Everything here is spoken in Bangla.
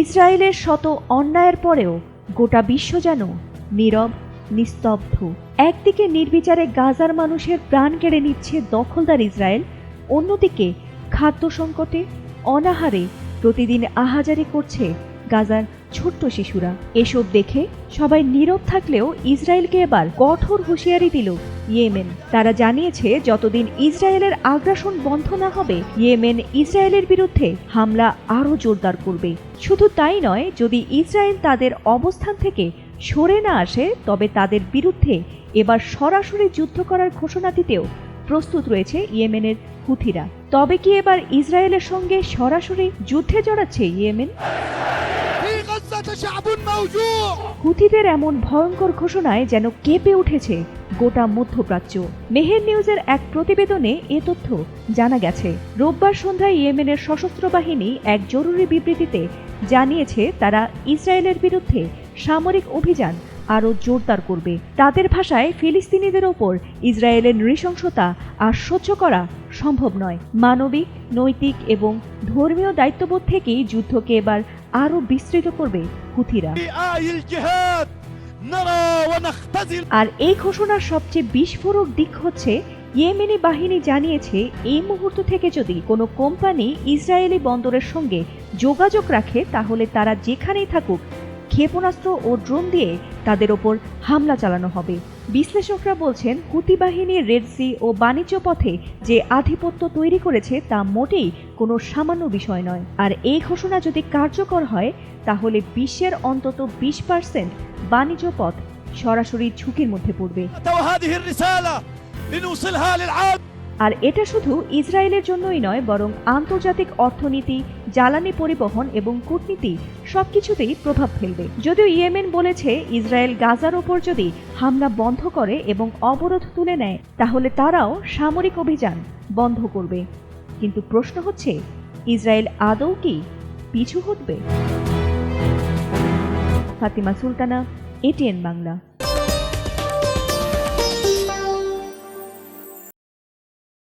ইসরায়েলের শত অন্যায়ের পরেও গোটা বিশ্ব যেন নীরব, নিস্তব্ধ। একদিকে নির্বিচারে গাজার মানুষের প্রাণ কেড়ে নিচ্ছে দখলদার ইসরায়েল, অন্যদিকে খাদ্য সংকটে, অনাহারে প্রতিদিন আহাজারি করছে গাজার ছোট্ট শিশুরা। এসব দেখে সবাই নীরব থাকলেও ইসরায়েলকে এবার কঠোর হুঁশিয়ারি দিল ইয়েমেন। তারা জানিয়েছে যতদিন ইসরায়েলের আগ্রাসন বন্ধ না হবে, ইয়েমেন ইসরায়েলের বিরুদ্ধে হামলা আরও জোরদার করবে। শুধু তাই নয়, যদি ইসরায়েল তাদের অবস্থান থেকে সরে না আসে, তবে তাদের বিরুদ্ধে এবার সরাসরি যুদ্ধ করার ঘোষণা দিতেও প্রস্তুত রয়েছে ইয়েমেনের হুথিরা। তবে কি এবার ইসরায়েলের সঙ্গে সরাসরি যুদ্ধে জড়াচ্ছে ইয়েমেন? হুথিদের এমন ভয়ঙ্কর ঘোষণায় যেন কেঁপে উঠেছে গোটা মধ্যপ্রাচ্য। মেহের নিউজের এক প্রতিবেদনে এ তথ্য জানা গেছে। রোববার সন্ধ্যায় ইয়েমেনের সশস্ত্র বাহিনী এক জরুরি বিবৃতিতে জানিয়েছে তারা ইসরায়েলের বিরুদ্ধে সামরিক অভিযান আরও জোরদার করবে। তাদের ভাষায়, ফিলিস্তিনিদের ওপর ইসরায়েলের নৃশংসতা আর সহ্য করা সম্ভব নয়। মানবিক, নৈতিক এবং ধর্মীয় দায়িত্ববোধ থেকেই যুদ্ধকে এবার আরও বিস্তৃত করবে হুথিরা। আর এই ঘোষণার সবচেয়ে বিস্ফোরক দিক হচ্ছে, ইয়েমেনি বাহিনী জানিয়েছে এই মুহূর্ত থেকে যদি কোনো কোম্পানি ইসরায়েলি বন্দরের সঙ্গে যোগাযোগ রাখে, তাহলে তারা যেখানেই থাকুক ক্ষেপণাস্ত্র ও ড্রোন দিয়ে তাদের ওপর হামলা চালানো হবে। বিশ্লেষকরা বলছেন, হুথি বাহিনী রেড সি ও বাণিজ্য পথে যে আধিপত্য তৈরি করেছে তা মোটেই কোনো সামান্য বিষয় নয়। আর এই ঘোষণা যদি কার্যকর হয়, তাহলে বিশ্বের অন্তত 20% বাণিজ্য পথ সরাসরি ঝুঁকির মধ্যে পড়বে। আর এটা শুধু ইসরায়েলের জন্যই নয়, বরং আন্তর্জাতিক অর্থনীতি, জ্বালানি পরিবহন এবং কূটনীতি সবকিছুতেই প্রভাব ফেলবে। যদিও ইয়েমেন বলেছে, ইসরায়েল গাজার ওপর যদি হামলা বন্ধ করে এবং অবরোধ তুলে নেয়, তাহলে তারাও সামরিক অভিযান বন্ধ করবে। কিন্তু প্রশ্ন হচ্ছে, ইসরায়েল আদৌ কি পিছু হটবে? ফাতিমা সুলতানা, এটিএন বাংলা।